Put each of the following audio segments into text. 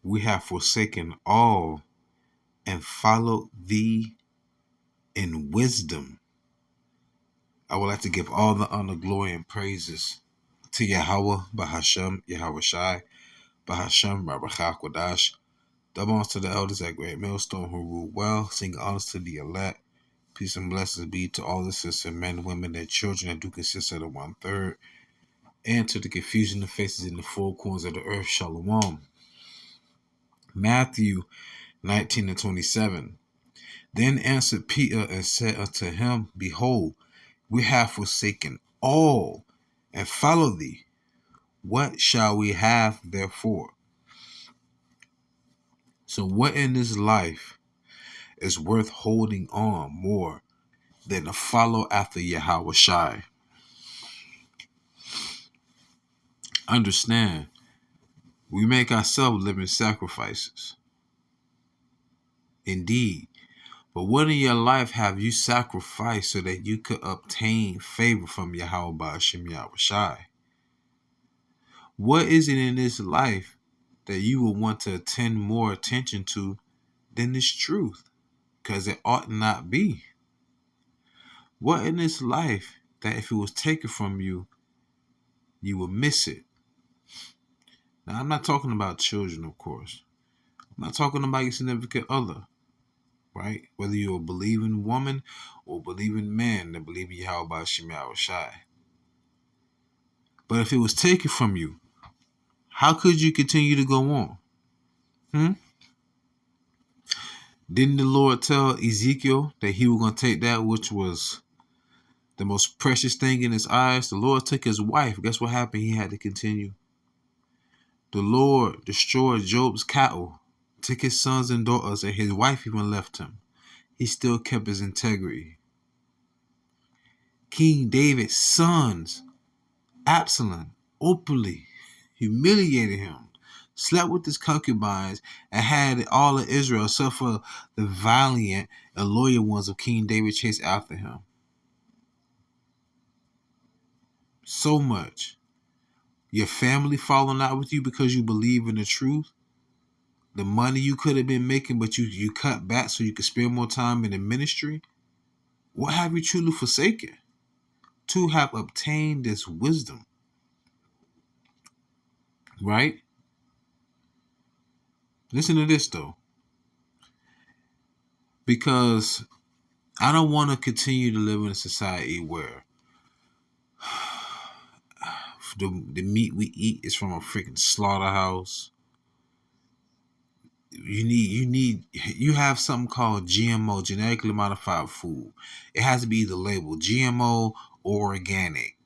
we have forsaken all and followed thee in wisdom. I would like to give all the honor, glory, and praises to Yahawah, Bahasham, Yahawashai, Bahasham, RAWACHAA, QADASH. Double honors to the elders at Great Millstone who rule well. Sing honors to the elect. Peace and blessings be to all the sisters, men, women, and children that do consist of the 1/3. And to the confusion of faces in the four corners of the earth. Shalom. Matthew 19:27. Then answered Peter and said unto him, Behold, we have forsaken all and followed thee. What shall we have therefore? So what in this life is worth holding on more than to follow after Yahawashi? Understand, we make ourselves living sacrifices. Indeed. But what in your life have you sacrificed so that you could obtain favor from Yahawah Ba'ashem Yahawashi? What is it in this life that you will want to attend more attention to than this truth? Because it ought not be. What in this life that if it was taken from you, you would miss it? Now, I'm not talking about children, of course. I'm not talking about your significant other. Right? Whether you're a believing woman or believing man that believe in Yahawah Ba'ashem Yahawashi. But if it was taken from you, how could you continue to go on? Didn't the Lord tell Ezekiel that he was going to take that which was the most precious thing in his eyes? The Lord took his wife. Guess what happened? He had to continue. The Lord destroyed Job's cattle, took his sons and daughters, and his wife even left him. He still kept his integrity. King David's sons, Absalom, openly humiliated him, slept with his concubines, and had all of Israel, except for the valiant and loyal ones of King David, chase after him. So much. Your family falling out with you because you believe in the truth. The money you could have been making, but you cut back so you could spend more time in the ministry. What have you truly forsaken? To have obtained this wisdom. Right? Listen to this though. Because I don't want to continue to live in a society where the meat we eat is from a freaking slaughterhouse. You have something called GMO, genetically modified food. It has to be either labeled GMO or organic.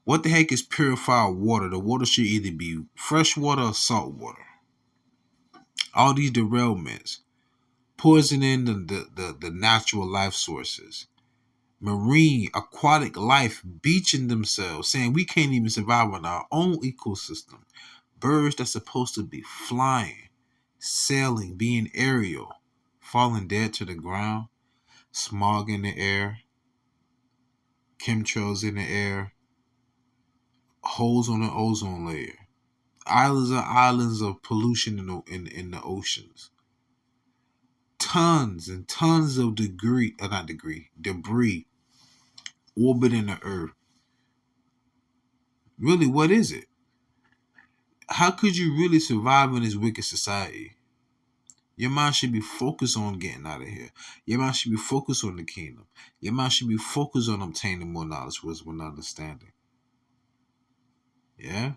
What the heck is purified water? The water should either be fresh water or salt water. All these derailments, poisoning the natural life sources. Marine, aquatic life beaching themselves, saying we can't even survive on our own ecosystem. Birds that's supposed to be flying, sailing, being aerial, falling dead to the ground. Smog in the air, chemtrails in the air, holes on the ozone layer, islands of pollution in the oceans. Tons and tons of debris orbiting the earth. Really, what is it? How could you really survive in this wicked society? Your mind should be focused on getting out of here. Your mind should be focused on the kingdom. Your mind should be focused on obtaining more knowledge, wisdom, and understanding. Yeah?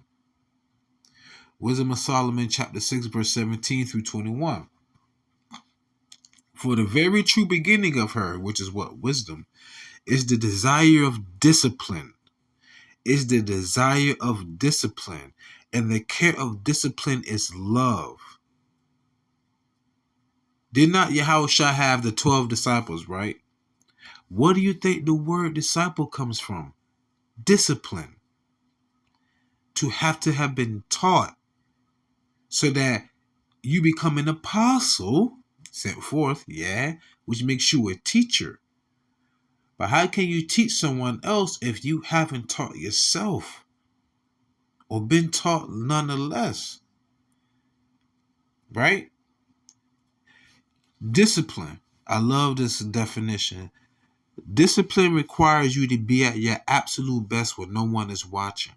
Wisdom of Solomon, chapter 6, verse 17 through 21. For the very true beginning of her, which is what? Wisdom, is the desire of discipline. Is the desire of discipline. And the care of discipline is love. Did not Yahushua have the 12 disciples, right? What do you think the word disciple comes from? Discipline. To have been taught so that you become an apostle, sent forth, yeah, which makes you a teacher. But how can you teach someone else if you haven't taught yourself or been taught nonetheless? right? Discipline. I love this definition. Discipline requires you to be at your absolute best when no one is watching.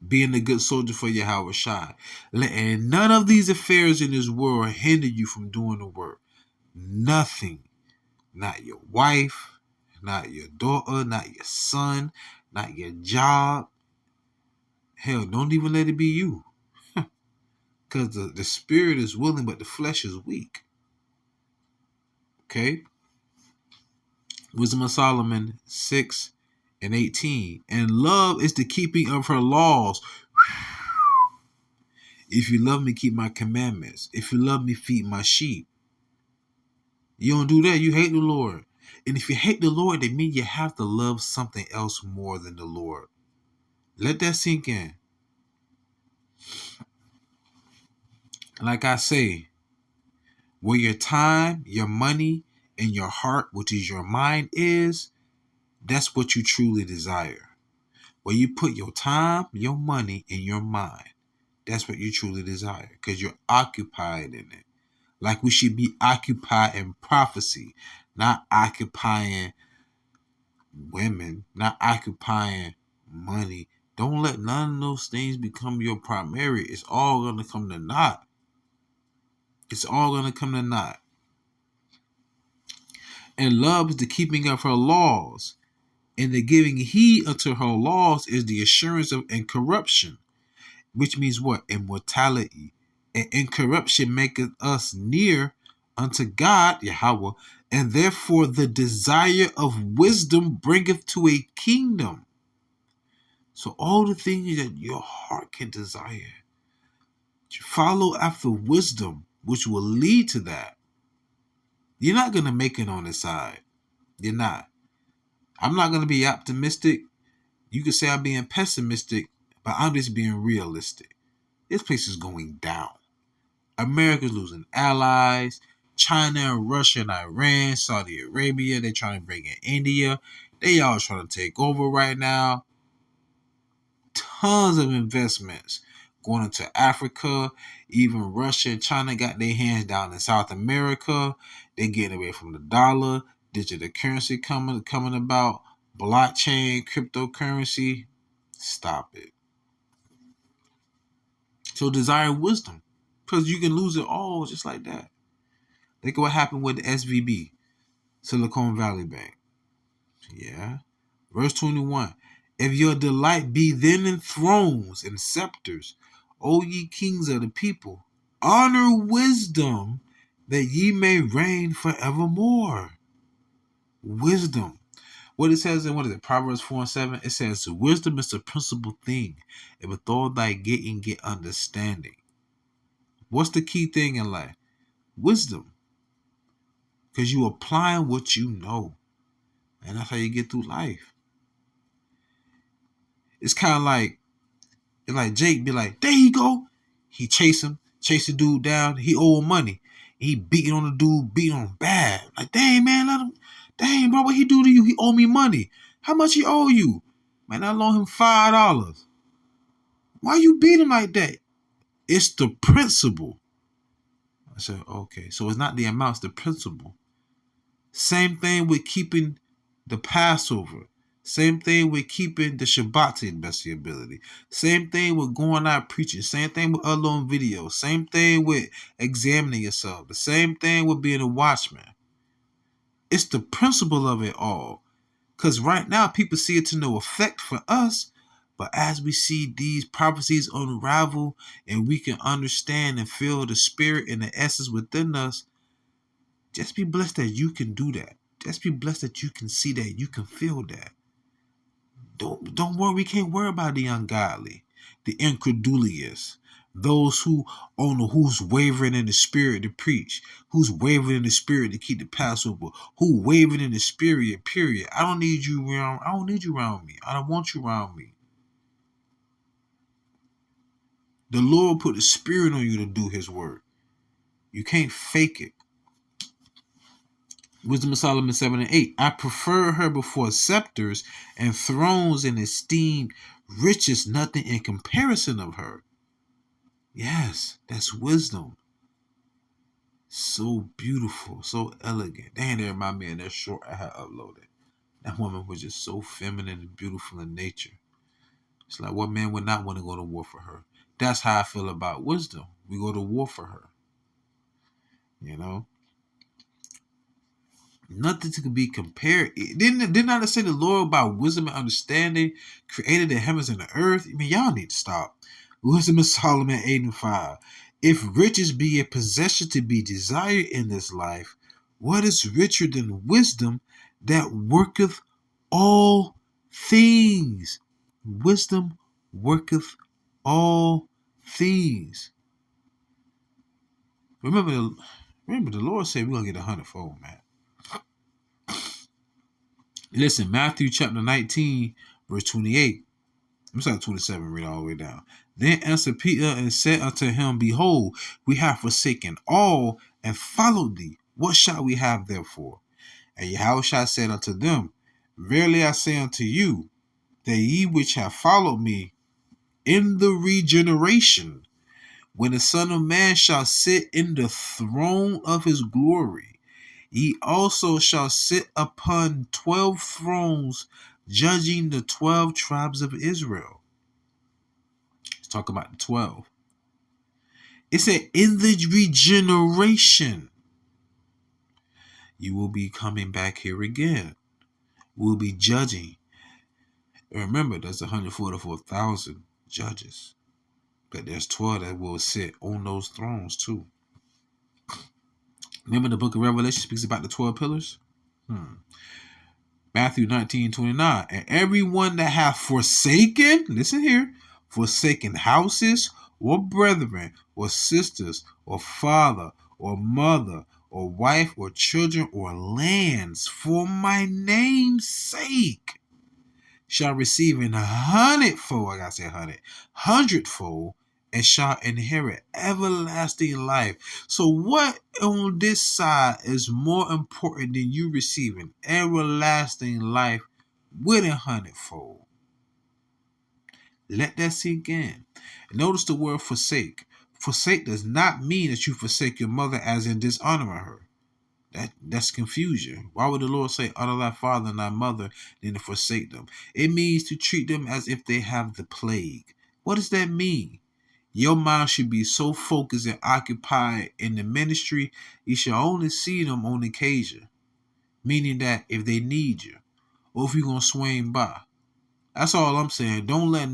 Being a good soldier for YAHAWASHI. Letting none of these affairs in this world hinder you from doing the work. Nothing. Not your wife, not your daughter, not your son, not your job. Hell, don't even let it be you. Because the spirit is willing, but the flesh is weak. Okay? Wisdom of Solomon 6:18. And love is the keeping of her laws. If you love me, keep my commandments. If you love me, feed my sheep. You don't do that, you hate the Lord. And if you hate the Lord, that means you have to love something else more than the Lord. Let that sink in. Like I say, where your time, your money, and your heart, which is your mind, is, that's what you truly desire. Where you put your time, your money, and your mind, that's what you truly desire, because you're occupied in it. Like we should be occupied in prophecy, not occupying women, not occupying money. Don't let none of those things become your primary. It's all going to come to naught. It's all going to come to naught. And love is the keeping of her laws. And the giving heed unto her laws is the assurance of incorruption. Which means what? Immortality. And incorruption maketh us near unto God, Yahweh, and therefore the desire of wisdom bringeth to a kingdom. So all the things that your heart can desire, follow after wisdom, which will lead to that. You're not going to make it on the side. You're not. I'm not going to be optimistic. You could say I'm being pessimistic, but I'm just being realistic. This place is going down. America's losing allies. China and Russia and Iran, Saudi Arabia, they're trying to bring in India. They all trying to take over right now. Tons of investments going into Africa. Even Russia and China got their hands down in South America. They're getting away from the dollar. Digital currency coming about. Blockchain, cryptocurrency. Stop it. So desire wisdom, because you can lose it all just like that. Look at what happened with the SVB, Silicon Valley Bank. Yeah. Verse 21. If your delight be then in thrones and scepters, O ye kings of the people, honor wisdom, that ye may reign forevermore. Wisdom. What it says in, Proverbs 4:7? It says, wisdom is the principal thing. And with all thy getting, get understanding. What's the key thing in life? Wisdom. Because you applying what you know. And that's how you get through life. It's kind of like, Jake be like, there you go. He chase the dude down. He owe him money. He beating on the dude, beating on him bad. Like, dang, man, let him. Dang, bro, what he do to you? He owe me money. How much he owe you? Man, I loan him $5. Why you beat him like that? It's the principle. I said, okay. So it's not the amount, it's the principle. Same thing with keeping the Passover. Same thing with keeping the Shabbat to the best of your ability. Same thing with going out preaching. Same thing with uploading videos. Same thing with examining yourself. The same thing with being a watchman. It's the principle of it all. Because right now, people see it to no effect for us. But as we see these prophecies unravel and we can understand and feel the spirit and the essence within us, just be blessed that you can do that. Just be blessed that you can see that, you can feel that. Don't worry, we can't worry about the ungodly, the incredulous, those who's wavering in the spirit to preach, who's wavering in the spirit to keep the Passover, who wavering in the spirit, period. I don't need you around. I don't need you around me. I don't want you around me. The Lord put the spirit on you to do his work. You can't fake it. Wisdom of Solomon 7:8. I prefer her before scepters and thrones, and esteem riches nothing in comparison of her. Yes, that's wisdom. So beautiful, so elegant. Dang, they remind me of that short I had uploaded. That woman was just so feminine and beautiful in nature. It's like, what man would not want to go to war for her? That's how I feel about wisdom. We go to war for her. You know? Nothing to be compared. Didn't I say the Lord by wisdom and understanding created the heavens and the earth? I mean, y'all need to stop. Wisdom of Solomon 8 and 5. If riches be a possession to be desired in this life, what is richer than wisdom that worketh all things? Wisdom worketh all things. Remember the Lord said we're gonna get 100-fold, man. Listen, Matthew chapter 19, verse 28. I'm sorry, 27, read all the way down. Then answered Peter and said unto him, Behold, we have forsaken all and followed thee. What shall we have therefore? And Yahushua said unto them, Verily I say unto you, that ye which have followed me in the regeneration, when the Son of Man shall sit in the throne of his glory, ye also shall sit upon 12 thrones, judging the 12 tribes of Israel. Let's talk about the 12. It said, in the regeneration, you will be coming back here again. We'll be judging. And remember, there's 144,000 judges. But there's 12 that will sit on those thrones too. Remember the book of Revelation speaks about the 12 pillars? Matthew 19:29. And everyone that hath forsaken, listen here, forsaken houses, or brethren, or sisters, or father, or mother, or wife, or children, or lands, for my name's sake, shall receive an 100-fold, I gotta say 100-fold, and shall inherit everlasting life. So what on this side is more important than you receiving everlasting life with 100-fold? Let that sink in. Notice the word forsake. Forsake does not mean that you forsake your mother as in dishonoring her. That's confusion. Why would the Lord say, honor thy father and thy mother, then to forsake them? It means to treat them as if they have the plague. What does that mean? Your mind should be so focused and occupied in the ministry, you should only see them on occasion. Meaning that if they need you, or if you're going to swing by. That's all I'm saying. Don't let a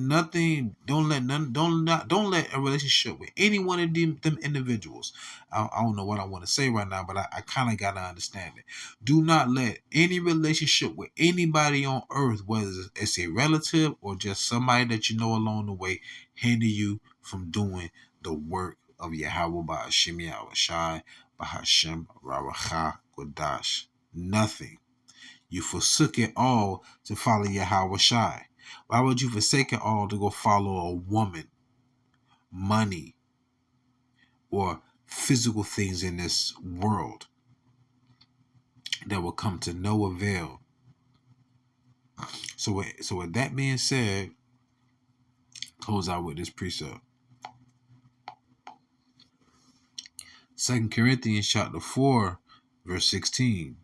relationship with any one of them individuals. I don't know what I want to say right now, but I kind of got to understand it. Do not let any relationship with anybody on earth, whether it's a relative or just somebody that you know along the way, hinder you from doing the work of Yahawah by Hashem YAHAWASHI, by Hashem RAWACHAA, QADASH. Nothing. You forsook it all to follow Yahawashi. Why would you forsake it all to go follow a woman, money, or physical things in this world that will come to no avail? So with that being said, close out with this precept. 2 Corinthians chapter 4, verse 16.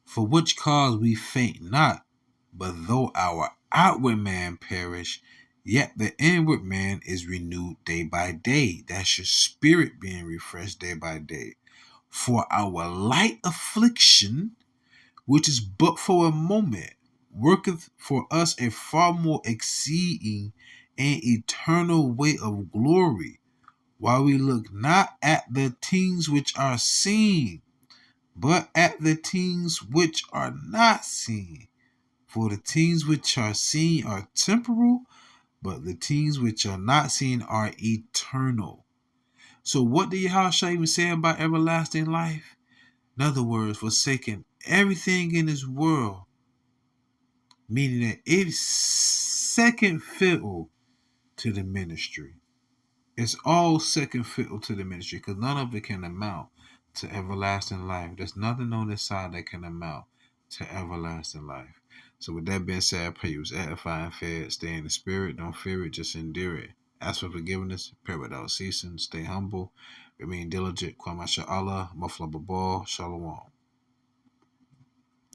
For which cause we faint not, but though our outward man perish, yet the inward man is renewed day by day. That's your spirit being refreshed day by day. For our light affliction, which is but for a moment, worketh for us a far more exceeding and eternal weight of glory, while we look not at the things which are seen, but at the things which are not seen. For the things which are seen are temporal, but the things which are not seen are eternal. So what did Yahushua even say about everlasting life? In other words, forsaking everything in this world, meaning that it's second fiddle to the ministry. It's all second fiddle to the ministry, because none of it can amount to everlasting life. There's nothing on this side that can amount to everlasting life. So with that being said, I pray you was edified and fed. Stay in the spirit. Don't fear it. Just endure it. Ask for forgiveness, pray without ceasing, stay humble, remain diligent, Kwame Allah, Mafla Babal, Shalom.